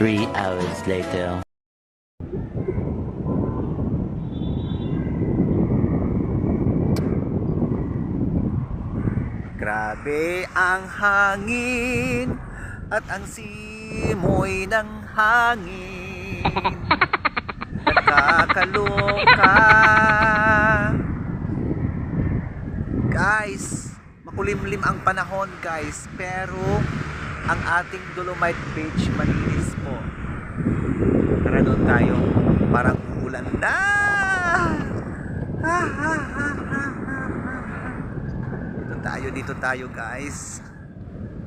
3 hours later. Grabe ang hangin at ang simoy ng hangin. Nakakaloka. Guys, makulimlim ang panahon guys, pero ang ating Dolomite Beach malinis po. Tara doon tayo, parang uulan na. Dito tayo guys.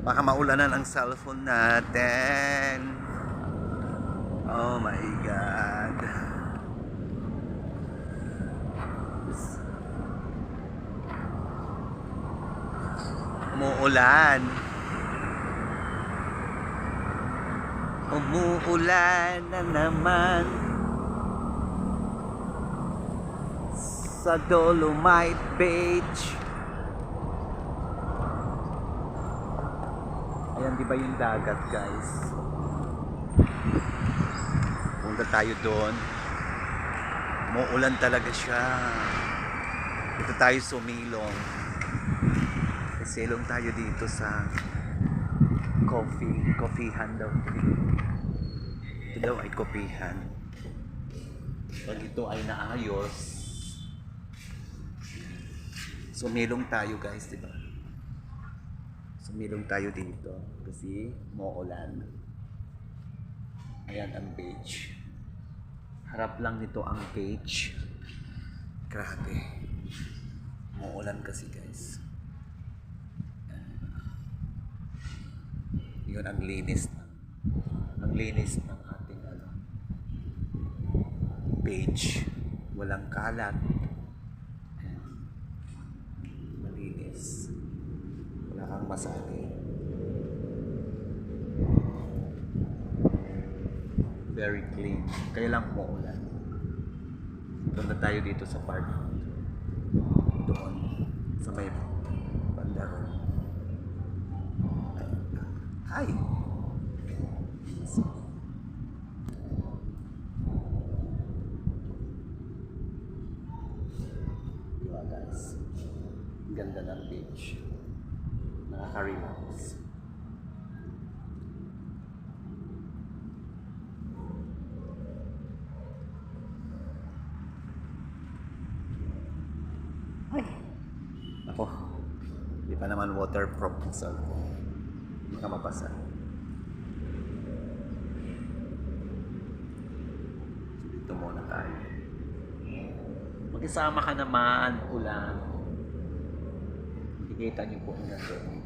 Baka maulanan ang cellphone natin. Oh my God. Umuulan. Umuulan na naman sa Dolomite Beach. Ayan, di ba yung dagat guys? Punta tayo doon. Umuulan talaga siya. Dito tayo sumilong. Silong tayo dito sa coffeehan daw. Ito daw ay coffeehan. Pag ito ay naayos, sumilong tayo guys, di ba? Sumilong tayo dito kasi muulan. Ayan ang beach. Harap lang nito ang beach. Grabe. Muulan kasi guys. Yun ang linis ng ating beach. Walang kalat. Malinis. Wala kang masali. Very clean. Kaya lang umuulan. Doon na tayo dito sa park. Doon. Sa may bandaro. Hi! Diba guys? Ganda ng beach. Nakaka-relax. Ay! Ako, hindi pa naman waterproof ang cellphone. Hindi ka mabasa. So, dito muna tayo. Mag-isama ka naman, ulan. Ikita niyo po na doon.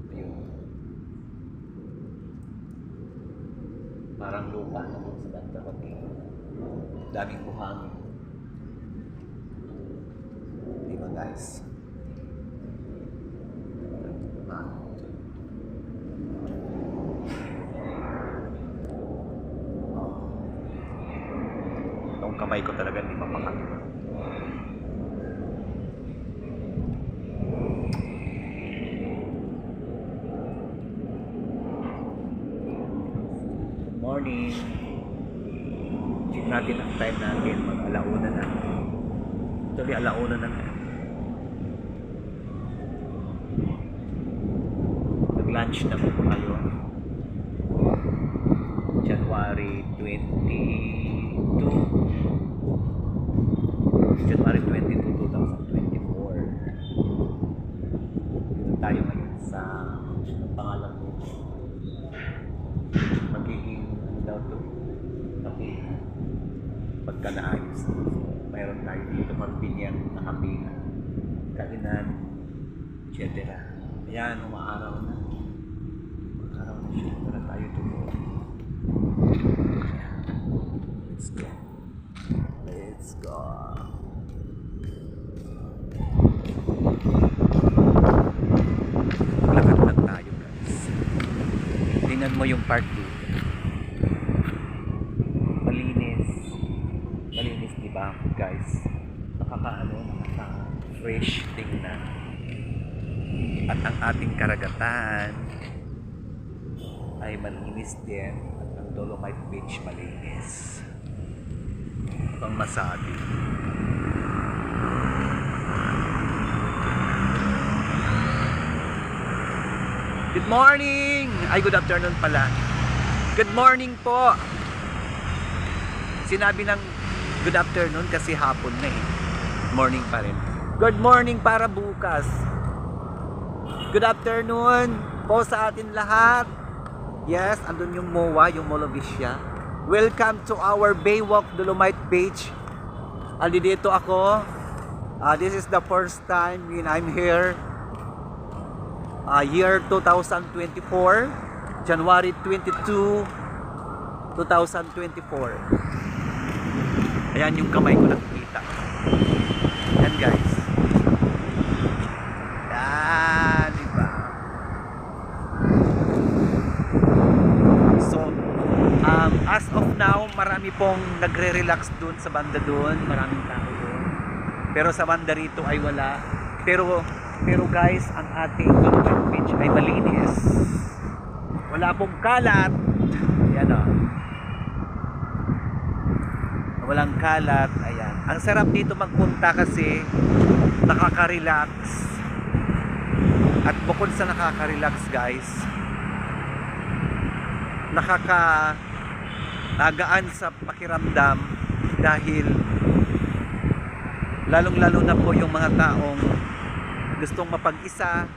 Ayun. Parang lupa na doon sa banda ko. Daming buhangin. Diba guys? Itong kamay ko talaga hindi mapakati. Good morning. Check natin ang time natin. Mag-alauna na. Actually, alauna na. Lunch na po tayo. January 22, 2024. Dito tayo ngayon sa pangalan mo. Magiging daw to kape. Pagka naayos, mayroon tayo dito magbinyang nakapihan, kainan, etc. Ayan, umaaraw na. Para tayo tuloy. Let's go. Let's go. Maglakad lang tayo guys. Tingnan mo yung park dito. Malinis. Malinis diba guys? Nakaka-fresh tingnan. At ang ating karagatan ay malinis din at ang Dolomite Beach malinis. Ang masabi. Good morning! Ay, good afternoon pala. Good morning po! Sinabi ng good afternoon kasi hapon na eh. Morning pa rin. Good morning para bukas. Good afternoon po sa atin lahat. Yes, andun yung MOA, yung Mall of Asia. Welcome to our Baywalk Dolomite Beach. Andi dito ako. This is the first time when I'm here. Year 2024, January 22, 2024. Ayan yung kamay ko nakikita. Yan guys. Yan, diba? So, as of now, marami pong nagre-relax dun sa banda dun. Maraming tao dun. Pero sa banda rito ay wala. Pero guys, ang ating Dolomite Beach ay malinis. Wala pong kalat. Ayan o. Walang kalat. Ayan. Ang sarap dito magpunta kasi nakaka-relax. At bukod sa nakaka-relax guys, nakaka-nagaan sa pakiramdam dahil lalong-lalo na po yung mga taong gustong mapag-isa,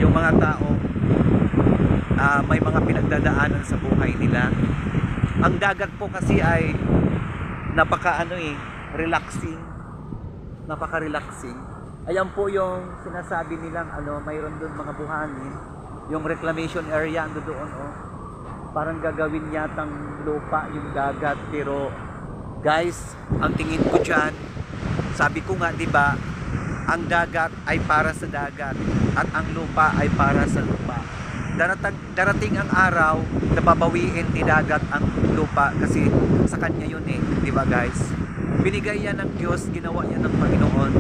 yung mga tao may mga pinagdadaanan sa buhay nila. Ang dagat po kasi ay relaxing. Napaka-relaxing. Ayan po yung sinasabi nilang mayroon doon mga buhangin, yung reclamation area ando doon Parang gagawin yatang lupa yung dagat, pero guys, ang tingin ko diyan, sabi ko nga 'di ba, ang dagat ay para sa dagat at ang lupa ay para sa lupa. Darating ang araw na babawiin ni dagat ang lupa kasi sa kanya yun di ba guys? Binigay yan ng Diyos, ginawa yan ng Panginoon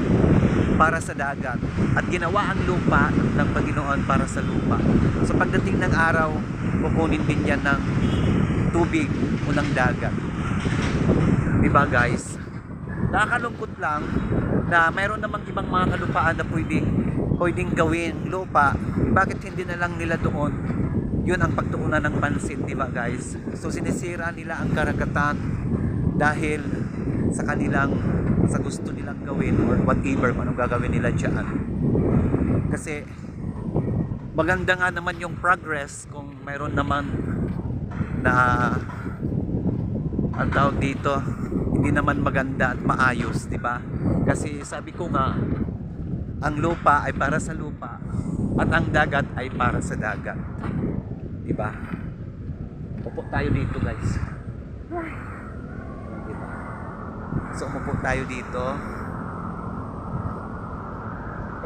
para sa dagat at ginawa ang lupa ng Panginoon para sa lupa. So pagdating ng araw, kukunin din yan ng tubig o ng dagat. Di ba guys? Nakakalungkot lang na mayroon namang ibang mga kalupaan na pwedeng gawin lupa. Bakit hindi na lang nila doon? Yun ang pagtuunan ng pansin, di ba guys? So sinisira nila ang karagatan dahil sa gusto nilang gawin or whatever kung anong gagawin nila dyan. Kasi maganda nga naman yung progress kung mayroon naman na ang tawag dito, hindi naman maganda at maayos, di ba? Kasi sabi ko nga, ang lupa ay para sa lupa at ang dagat ay para sa dagat. Di ba? Upo tayo dito, guys. Diba? So, umupo tayo dito.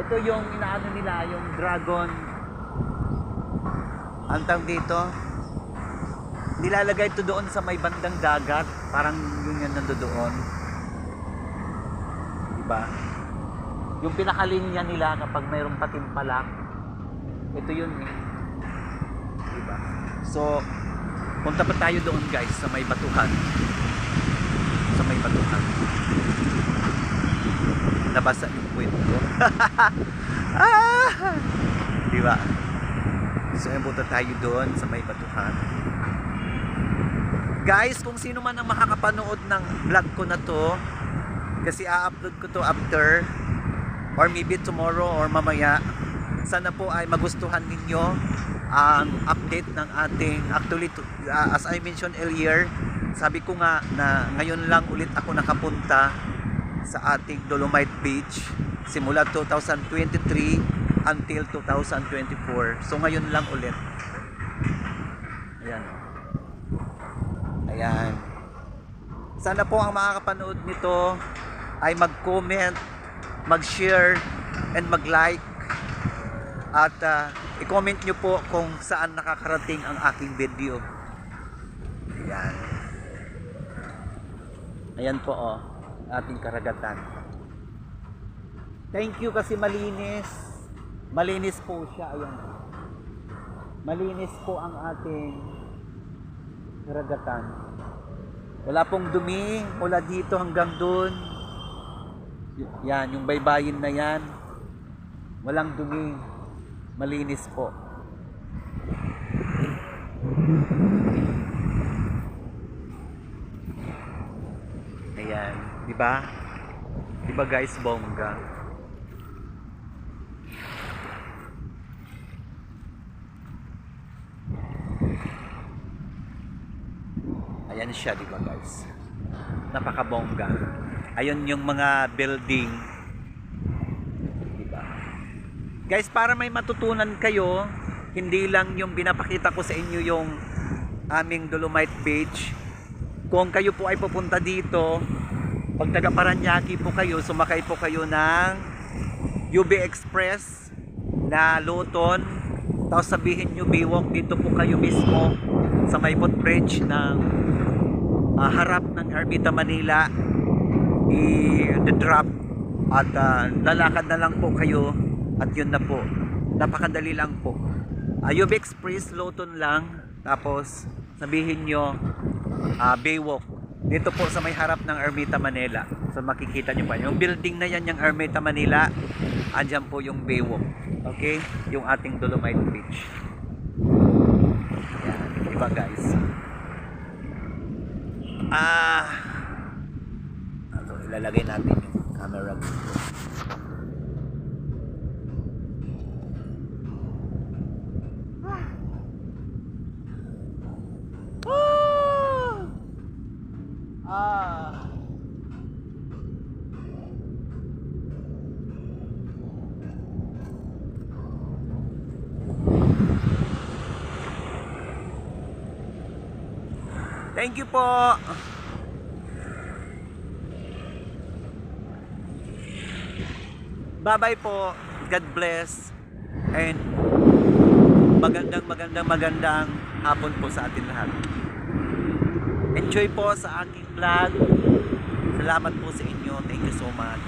Ito yung inaano nila, yung dragon. Ang tawag dito, nilalagay ito doon sa may bandang dagat. Parang yun yan nandoon. Diba? Yung pinakalinya nila kapag mayroong patimpalak, ito yun diba? So, punta pa tayo doon guys sa may batuhan. Sa may batuhan. Nabasa yung puwet ko. Diba? So, punta tayo doon sa may batuhan. Guys, kung sino man ang makakapanood ng vlog ko na to, kasi a-upload ko to after or maybe tomorrow or mamaya, sana po ay magustuhan ninyo ang update ng ating actually as I mentioned earlier, sabi ko nga na ngayon lang ulit ako nakapunta sa ating Dolomite Beach simula 2023 until 2024. So ngayon lang ulit. Ayan. Ayan. Sana po ang makakapanood nito ay mag-comment, mag-share, and mag-like. At i-comment nyo po kung saan nakakarating ang aking video. Ayan. Ayan po ating karagatan. Thank you kasi malinis. Malinis po siya. Ayan. Malinis po ang ating karagatan. Wala pong dumi mula dito hanggang doon. Yan, yung baybayin na yan. Walang dumi. Malinis po. Ayan, di ba? Di ba guys, bongga? Ayan siya, di ba guys? Napakabongga. Ayun yung mga building. Di ba? Guys, para may matutunan kayo, hindi lang yung binapakita ko sa inyo yung aming Dolomite Beach. Kung kayo po ay pupunta dito, pag taga Paranaque po kayo, sumakay po kayo ng UB Express na Luton, tapos sabihin nyo Baywalk, dito po kayo mismo sa may footbridge ng harap ng Ermita Manila, i-drop at lalakad na lang po kayo at yun na po. Napakadali lang po. UB Express Luton lang, tapos sabihin nyo Baywalk. Dito po sa may harap ng Ermita Manila. So makikita nyo pa. Yung building na yan, yung Ermita Manila, andyan po yung Baywalk. Okay? Yung ating Dolomite Beach. Yan. Diba guys? So, ilalagay natin yung camera dito. Thank you po. Bye-bye po. God bless. And magandang hapon po sa atin lahat. Enjoy po sa aking vlog. Salamat po sa inyo. Thank you so much.